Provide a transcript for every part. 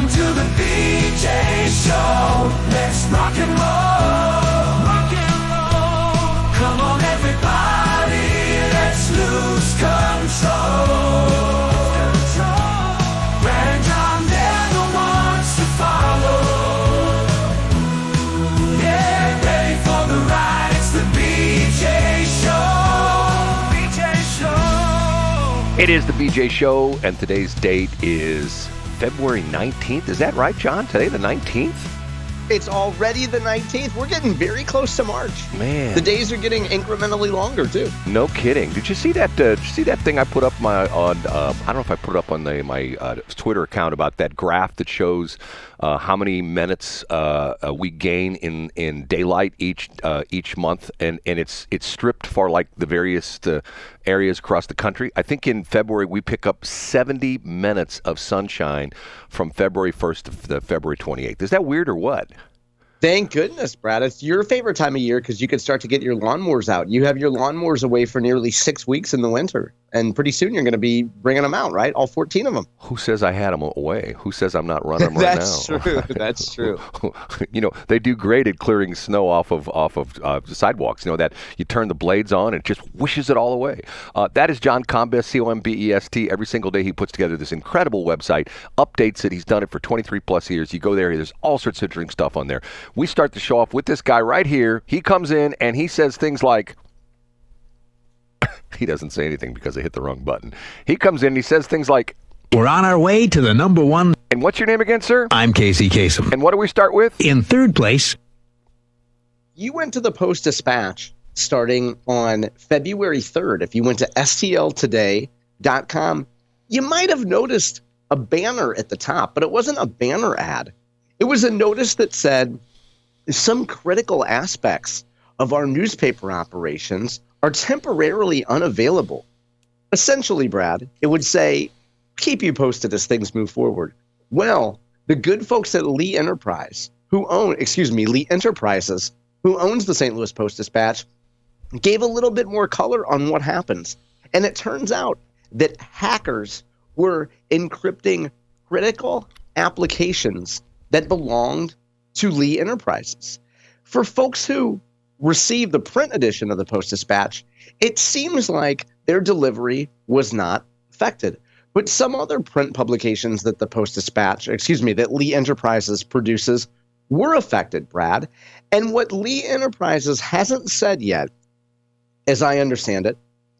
Welcome to the BJ Show. Let's rock and roll. Rock and roll. Come on, everybody. Let's lose control. Brad and John, they're the ones to follow. Yeah, ready for the ride. It's the BJ Show. BJ Show. It is the BJ Show, and today's date is February 19th. Is that right, John? Today, the 19th? It's already the 19th. We're getting very close to March. Man. The days are getting incrementally longer, too. No kidding. Did you see that thing I put up I don't know if I put it up on my Twitter account about that graph that shows how many minutes we gain in daylight each month, and it's stripped for like the various areas across the country. I think in February we pick up 70 minutes of sunshine from February 1st to February 28th. Is that weird or what? Thank goodness, Brad. It's your favorite time of year because you can start to get your lawnmowers out. You have your lawnmowers away for nearly 6 weeks in the winter, and pretty soon you're going to be bringing them out, right? All 14 of them. Who says I had them away? Who says I'm not running them right That's now? true. That's true. You know, they do great at clearing snow off of the sidewalks. You know, that you turn the blades on and it just wishes it all away. That is John Combest, Combest. Every single day he puts together this incredible website, updates it. He's done it for 23 plus years. You go there, there's all sorts of interesting stuff on there. We start the show off with this guy right here. He comes in and he says things like, he doesn't say anything because I hit the wrong button. He comes in and he says things like, we're on our way to the number one. And what's your name again, sir? I'm Casey Kasem. And what do we start with? In third place. You went to the Post-Dispatch starting on February 3rd. If you went to stltoday.com, you might have noticed a banner at the top, but it wasn't a banner ad. It was a notice that said some critical aspects of our newspaper operations are temporarily unavailable. Essentially, Brad, it would say, keep you posted as things move forward. Well, the good folks at Lee Enterprises, who owns the St. Louis Post-Dispatch, gave a little bit more color on what happens. And it turns out that hackers were encrypting critical applications that belonged to Lee Enterprises. For folks who received the print edition of the Post-Dispatch, it seems like their delivery was not affected. But some other print publications that the that Lee Enterprises produces were affected, Brad. And what Lee Enterprises hasn't said yet, as I understand it,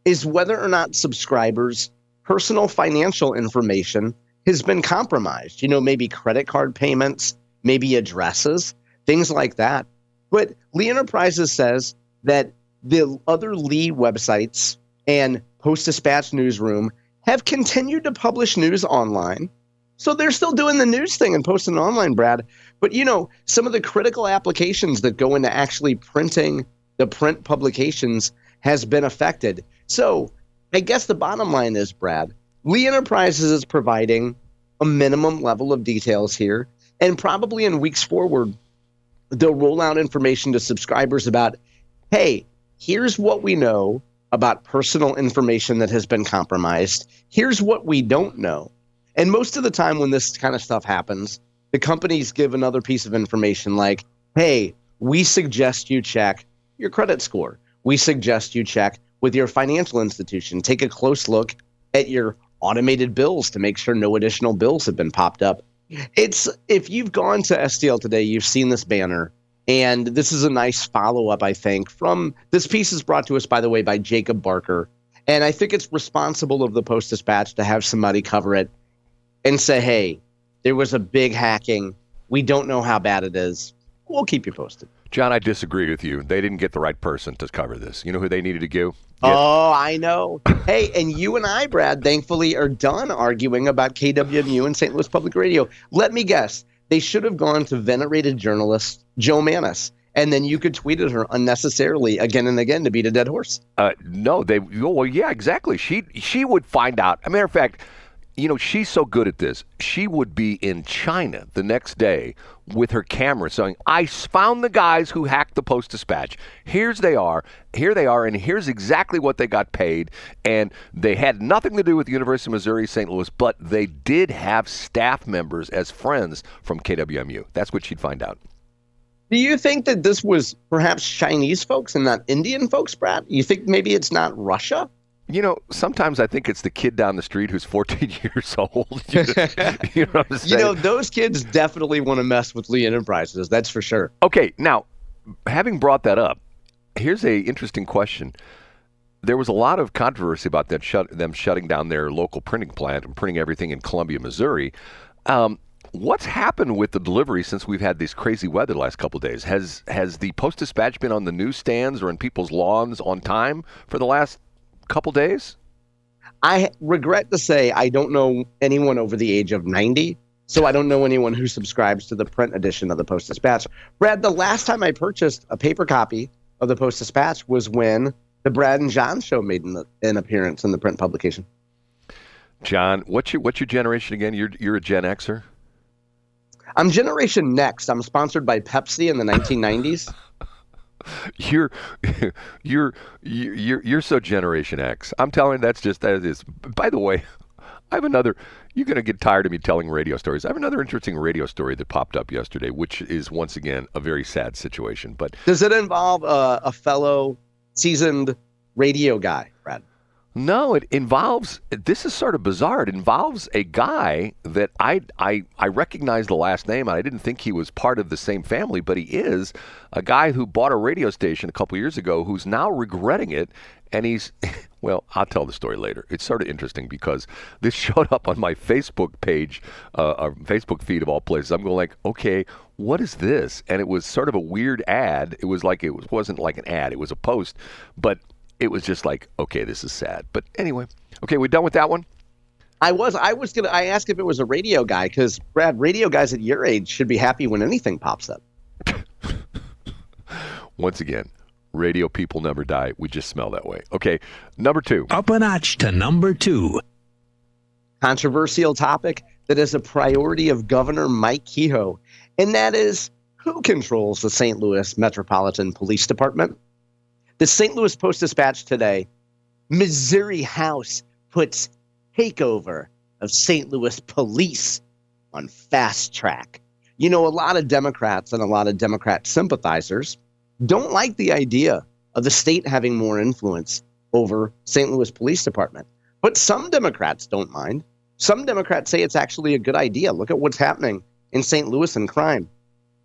is whether or not subscribers' personal financial information has been compromised. You know, maybe credit card payments, maybe addresses, things like that. But Lee Enterprises says that the other Lee websites and Post-Dispatch newsroom have continued to publish news online. So they're still doing the news thing and posting online, Brad. But, you know, some of the critical applications that go into actually printing the print publications has been affected. So I guess the bottom line is, Brad, Lee Enterprises is providing a minimum level of details here. And probably in weeks forward, they'll roll out information to subscribers about, hey, here's what we know about personal information that has been compromised. Here's what we don't know. And most of the time when this kind of stuff happens, the companies give another piece of information like, hey, we suggest you check your credit score. We suggest you check with your financial institution. Take a close look at your automated bills to make sure no additional bills have been popped up. If you've gone to STL today, you've seen this banner. And this is a nice follow-up, I think, from this piece is brought to us, by the way, by Jacob Barker. And I think it's responsible of the Post-Dispatch to have somebody cover it and say, hey, there was a big hacking. We don't know how bad it is. We'll keep you posted. John, I disagree with you. They didn't get the right person to cover this. You know who they needed to get? Oh, I know. Hey, and you and I, Brad, thankfully are done arguing about KWMU and St. Louis Public Radio. Let me guess. They should have gone to venerated journalist Jo Mannies, and then you could tweet at her unnecessarily again and again to beat a dead horse. No, well, yeah, exactly. She would find out. As a matter of fact, she's so good at this. She would be in China the next day with her camera saying, I found the guys who hacked the Post-Dispatch. Here they are, and here's exactly what they got paid. And they had nothing to do with the University of Missouri St. Louis, but they did have staff members as friends from KWMU. That's what she'd find out. Do you think that this was perhaps Chinese folks and not Indian folks, Brad? You think maybe it's not Russia? Sometimes I think it's the kid down the street who's 14 years old. You know what I'm saying? Those kids definitely want to mess with Lee Enterprises. That's for sure. Okay, now, having brought that up, here's a interesting question. There was a lot of controversy about them shutting down their local printing plant and printing everything in Columbia, Missouri. What's happened with the delivery since we've had this crazy weather the last couple of days? Has the Post-Dispatch been on the newsstands or in people's lawns on time for the last couple days? I regret to say I don't know anyone over the age of 90, so I don't know anyone who subscribes to the print edition of the Post-Dispatch. Brad, the last time I purchased a paper copy of the Post-Dispatch was when the Brad and John show made an appearance in the print publication. John, what's your generation again? You're a Gen Xer? I'm Generation Next. I'm sponsored by Pepsi in the 1990s. You're so Generation X. I'm telling you, that is. By the way, I have another. You're going to get tired of me telling radio stories. I have another interesting radio story that popped up yesterday, which is once again a very sad situation. But does it involve a fellow seasoned radio guy, Brad? No, it involves. This is sort of bizarre. It involves a guy that I recognize the last name. I didn't think he was part of the same family, but he is a guy who bought a radio station a couple years ago who's now regretting it. And he's, well, I'll tell the story later. It's sort of interesting because this showed up on my Facebook page, Facebook feed of all places. I'm going like, okay, what is this? And it was sort of a weird ad. It wasn't like an ad. It was a post, but it was just like, okay, this is sad. But anyway, okay, we done with that one? I asked if it was a radio guy because, Brad, radio guys at your age should be happy when anything pops up. Once again, radio people never die. We just smell that way. Okay, number 2. Up a notch to number 2. Controversial topic that is a priority of Governor Mike Kehoe, and that is who controls the St. Louis Metropolitan Police Department. The St. Louis Post-Dispatch today, Missouri House puts takeover of St. Louis police on fast track. A lot of Democrats and a lot of Democrat sympathizers don't like the idea of the state having more influence over St. Louis Police Department. But some Democrats don't mind. Some Democrats say it's actually a good idea. Look at what's happening in St. Louis and crime.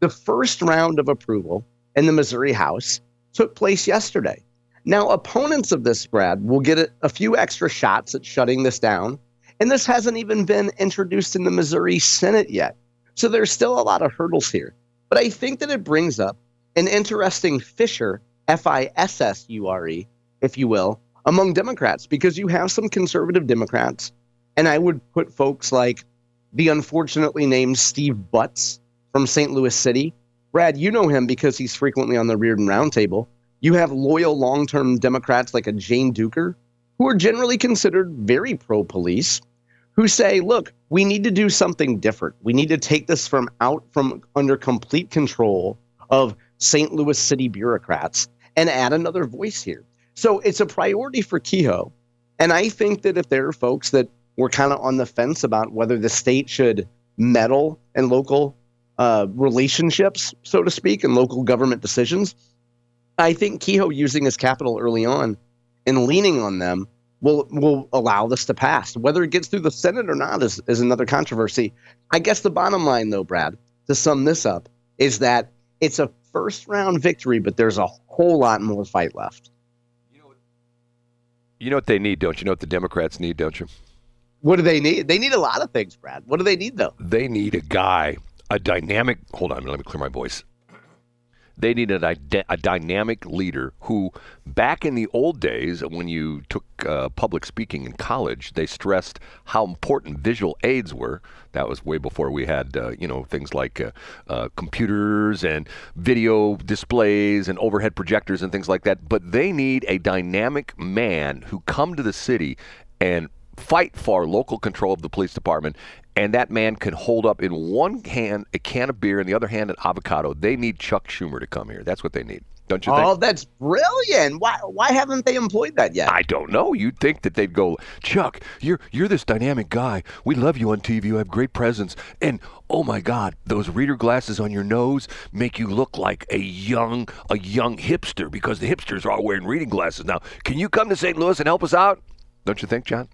The first round of approval in the Missouri House took place yesterday. Now, opponents of this, Brad, will get a few extra shots at shutting this down, and this hasn't even been introduced in the Missouri Senate yet. So there's still a lot of hurdles here. But I think that it brings up an interesting fissure, F-I-S-S-U-R-E, if you will, among Democrats, because you have some conservative Democrats, and I would put folks like the unfortunately named Steve Butts from St. Louis City. Brad, you know him because he's frequently on the Reardon Roundtable. You have loyal long-term Democrats like a Jane Duker, who are generally considered very pro-police, who say, look, we need to do something different. We need to take this from under complete control of St. Louis City bureaucrats and add another voice here. So it's a priority for Kehoe. And I think that if there are folks that were kind of on the fence about whether the state should meddle in local relationships, so to speak, and local government decisions, I think Kehoe using his capital early on and leaning on them will allow this to pass. Whether it gets through the Senate or not is another controversy. I guess the bottom line, though, Brad, to sum this up, is that it's a first-round victory, but there's a whole lot more fight left. You know what they need, don't you? You know what the Democrats need, don't you? What do they need? They need a lot of things, Brad. What do they need, though? They need a guy, a dynamic... Hold on, let me clear my voice. They needed a dynamic leader who, back in the old days when you took public speaking in college, they stressed how important visual aids were. That was way before we had, things like computers and video displays and overhead projectors and things like that. But they need a dynamic man who come to the city and fight for local control of the police department, and that man can hold up in one hand a can of beer and the other hand an avocado. They need Chuck Schumer to come here. That's what they need. Don't you think? Oh, that's brilliant. Why haven't they employed that yet? I don't know. You'd think that they'd go, Chuck, you're this dynamic guy. We love you on TV. You have great presence. And, oh, my God, those reader glasses on your nose make you look like a young hipster because the hipsters are all wearing reading glasses now. Can you come to St. Louis and help us out? Don't you think, John?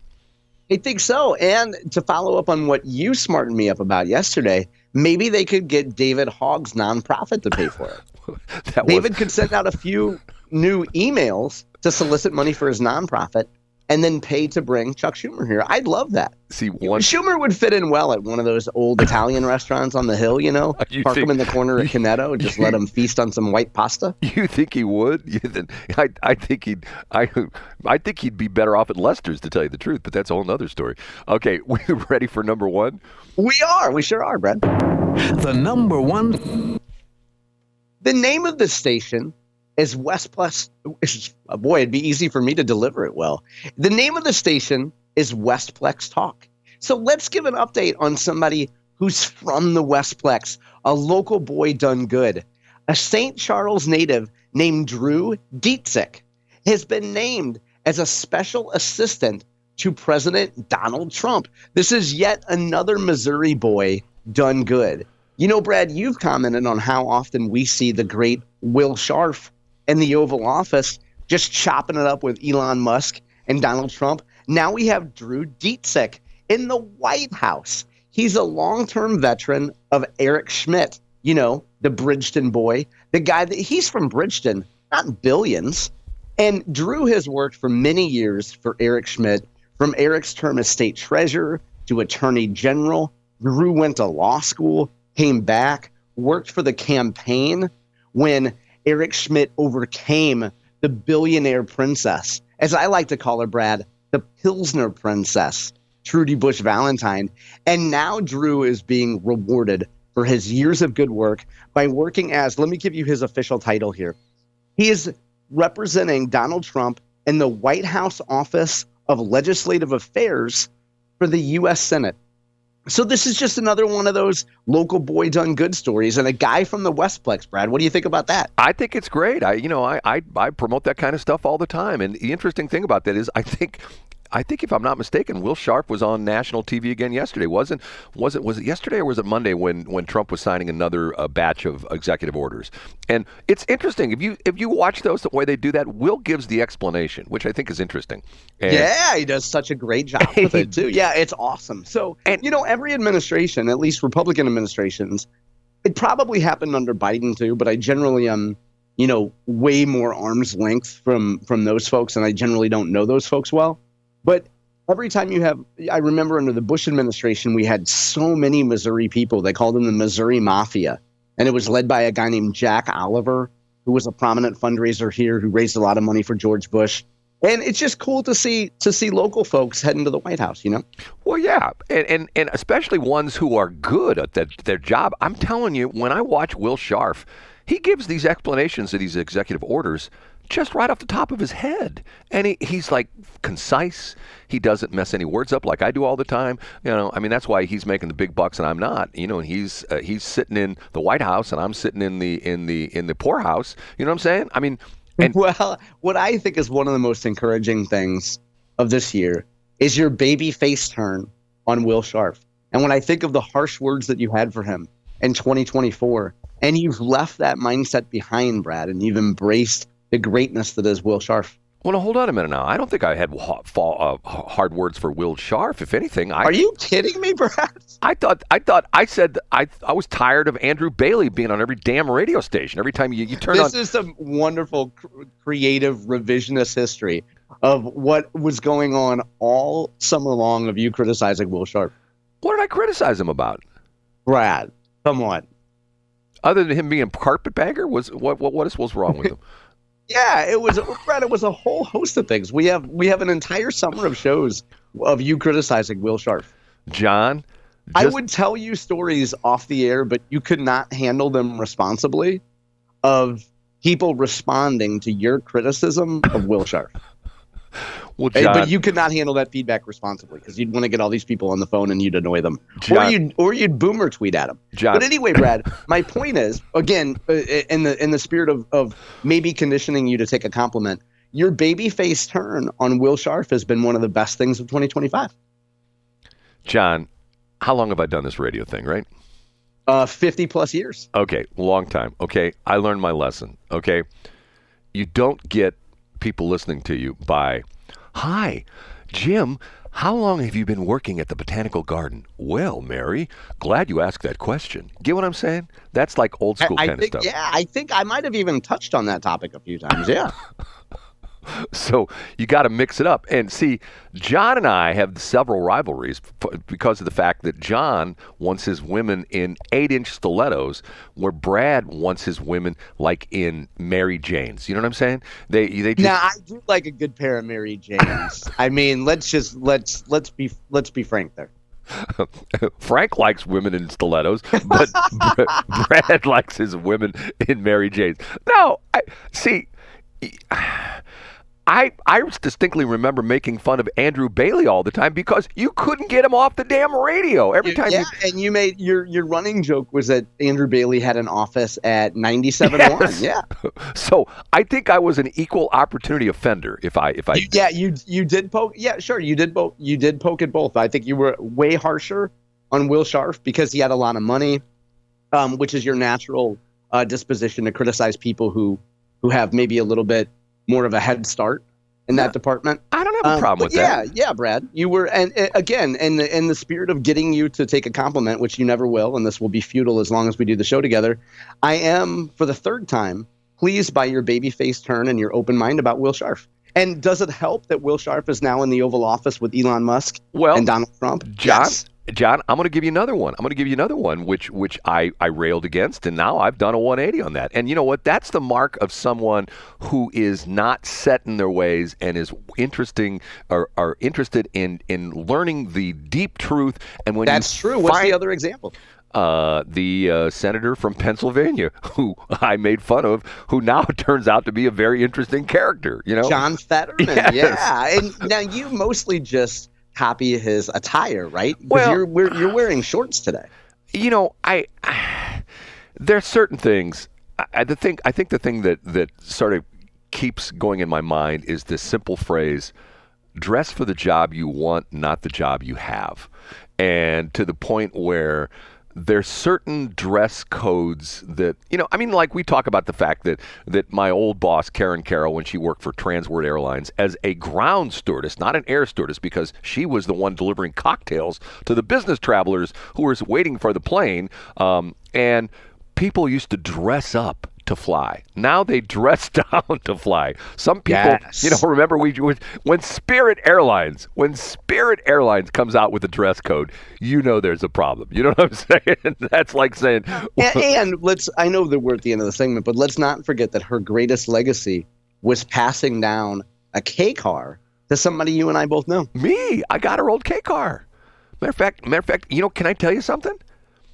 I think so. And to follow up on what you smartened me up about yesterday, maybe they could get David Hogg's nonprofit to pay for it. David could send out a few new emails to solicit money for his nonprofit and then pay to bring Chuck Schumer here. I'd love that. Schumer would fit in well at one of those old Italian restaurants on the hill, you know? Park him in the corner at Canetto and just let him feast on some white pasta. You think he would? I think he'd be better off at Lester's, to tell you the truth, but that's a whole other story. Okay, we're ready for number one? We are. We sure are, Brad. The number one. The name of the station is Westplex. Boy, it'd be easy for me to deliver it well. The name of the station is Westplex Talk. So let's give an update on somebody who's from the Westplex, a local boy done good. A St. Charles native named Drew Dziedzic has been named as a special assistant to President Donald Trump. This is yet another Missouri boy done good. You know, Brad, you've commented on how often we see the great Will Scharf in the Oval Office just chopping it up with Elon Musk and Donald Trump. Now we have Drew Dziedzic in the White House. He's a long-term veteran of Eric Schmidt, you know, the Bridgeton boy, the guy that he's from Bridgeton, not Billions. And Drew has worked for many years for Eric Schmidt, from Eric's term as state treasurer to attorney general. Drew went to law school, came back, worked for the campaign when Eric Schmidt overcame the billionaire princess, as I like to call her, Brad, the Pilsner princess, Trudy Bush Valentine. And now Drew is being rewarded for his years of good work by working as, let me give you his official title here. He is representing Donald Trump in the White House Office of Legislative Affairs for the U.S. Senate. So this is just another one of those local boy done good stories, and a guy from the Westplex, Brad. What do you think about that? I think it's great. I promote that kind of stuff all the time. And the interesting thing about that is I think if I'm not mistaken, Will Scharf was on national TV again yesterday. Was it yesterday or was it Monday when Trump was signing another batch of executive orders? And it's interesting. If you watch those, the way they do that, Will gives the explanation, which I think is interesting. And yeah, he does such a great job with it too. Yeah, it's awesome. So, every administration, at least Republican administrations, it probably happened under Biden too, but I generally am, way more arm's length from those folks, and I generally don't know those folks well. But every time I remember under the Bush administration, we had so many Missouri people. They called them the Missouri Mafia. And it was led by a guy named Jack Oliver, who was a prominent fundraiser here, who raised a lot of money for George Bush. And it's just cool to see local folks heading to the White House, Well, yeah, and especially ones who are good at their job. I'm telling you, when I watch Will Scharf, he gives these explanations of these executive orders just right off the top of his head. And he's like concise. He doesn't mess any words up like I do all the time. That's why he's making the big bucks and I'm not. And he's sitting in the White House and I'm sitting in the poorhouse. You know what I'm saying? Well, what I think is one of the most encouraging things of this year is your baby face turn on Will Scharf. And when I think of the harsh words that you had for him in 2024, and you've left that mindset behind, Brad, and you've embraced the greatness that is Will Scharf. Well, now, hold on a minute now. I don't think I had hard words for Will Scharf. If anything, Are you kidding me, Brad? I said I was tired of Andrew Bailey being on every damn radio station. Every time you turn on. This is some wonderful, creative, revisionist history of what was going on all summer long of you criticizing Will Scharf. What did I criticize him about? Brad, come on. Other than him being a carpetbagger, what else was wrong with him? Yeah, it was, Brad. It was a whole host of things. We have an entire summer of shows of you criticizing Will Scharf. John, I would tell you stories off the air, but you could not handle them responsibly. Of people responding to your criticism of Will Scharf. Well, Hey, John, but you could not handle that feedback responsibly because you'd want to get all these people on the phone and you'd annoy them, John, or you'd boomer tweet at them. John. But anyway, Brad, my point is, again, in the spirit of maybe conditioning you to take a compliment, your babyface turn on Will Scharf has been one of the best things of 2025. John, how long have I done this radio thing, right? 50 plus years. Okay, long time. Okay, I learned my lesson. Okay, you don't get people listening to you by, "Hi, Jim, how long have you been working at the Botanical Garden?" "Well, Mary, glad you asked that question." Get what I'm saying? That's like old school kind of stuff. Yeah, I think I might have even touched on that topic a few times. Yeah. So you got to mix it up. And see, John and I have several rivalries because of the fact that John wants his women in 8-inch stilettos, where Brad wants his women like in Mary Janes. You know what I'm saying? They just... Now, I do like a good pair of Mary Janes. I mean, let's be frank there. Frank likes women in stilettos, but Brad likes his women in Mary Janes. No, I distinctly remember making fun of Andrew Bailey all the time because you couldn't get him off the damn radio every time. Yeah, and you made your running joke was that Andrew Bailey had an office at 97.1. Yes. Yeah. So I think I was an equal opportunity offender if I. You did poke. Yeah, sure. You did poke at both. I think you were way harsher on Will Scharf because he had a lot of money, which is your natural disposition to criticize people who have maybe a little bit more of a head start in that department. I don't have a problem with that. Yeah, Brad. You were, and again, in the spirit of getting you to take a compliment, which you never will, and this will be futile as long as we do the show together, I am, for the third time, pleased by your babyface turn and your open mind about Will Scharf. And does it help that Will Scharf is now in the Oval Office with Elon Musk and Donald Trump? John, I'm going to give you another one, which I railed against, and now I've done a 180 on that. And you know what? That's the mark of someone who is not set in their ways and is interested in learning the deep truth. And when that's true. What's the other example? The senator from Pennsylvania, who I made fun of, who now turns out to be a very interesting character. You know, John Fetterman. Yes. Yeah, and now you mostly just copy his attire, right? Well, you're wearing shorts today. You know, there's certain things. I think the thing that sort of keeps going in my mind is this simple phrase: dress for the job you want, not the job you have. And to the point where there's certain dress codes that, you know, I mean, like we talk about the fact that my old boss, Carroll, when she worked for Transworld Airlines as a ground stewardess, not an air stewardess, because she was the one delivering cocktails to the business travelers who were waiting for the plane, and people used to dress up to fly. Now they dress down to fly. Some people, you know, remember when Spirit Airlines comes out with a dress code, you know there's a problem. You know what I'm saying? That's like saying. And I know that we're at the end of the segment, but let's not forget that her greatest legacy was passing down a K car to somebody you and I both know. Me, I got her old K car. Matter of fact, you know, can I tell you something?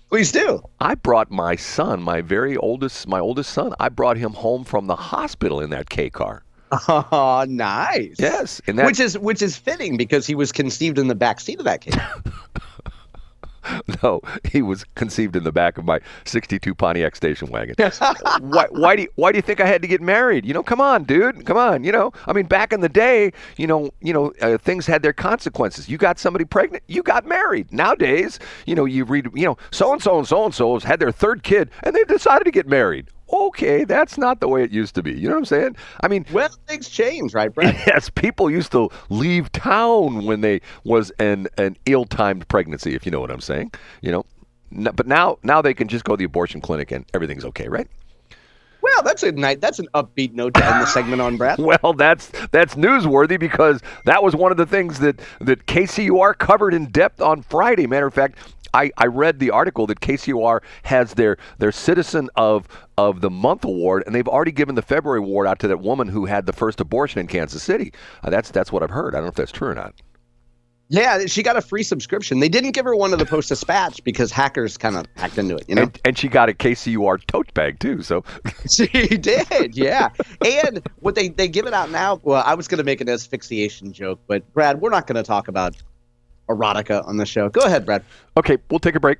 Please do. I brought my son, my oldest son, I brought him home from the hospital in that K car. Oh, nice. Yes. Which is fitting because he was conceived in the back seat of that K car. No, he was conceived in the back of my '62 Pontiac station wagon. Why do you think I had to get married? You know, come on, dude, come on. You know, I mean, back in the day, things had their consequences. You got somebody pregnant, you got married. Nowadays, you read, so and so had their third kid, and they decided to get married. Okay, that's not the way it used to be. You know what I'm saying? I mean, well, things change, right, Brad? Yes, people used to leave town when they was an ill-timed pregnancy, if you know what I'm saying. You know, but now they can just go to the abortion clinic and everything's okay, right? Well, that's an upbeat note to end the segment on, Brad. Well, that's newsworthy because that was one of the things that KCUR covered in depth on Friday. Matter of fact, I read the article that KCOR has their Citizen of the Month award, and they've already given the February award out to that woman who had the first abortion in Kansas City. That's what I've heard. I don't know if that's true or not. Yeah, she got a free subscription. They didn't give her one of the Post-Dispatch because hackers kind of hacked into it, you know? And she got a KCUR tote bag, too. So She did, yeah. And what they give it out now, well, I was going to make an asphyxiation joke, but Brad, we're not going to talk about erotica on the show. Go ahead, Brad. okay, we'll take a break.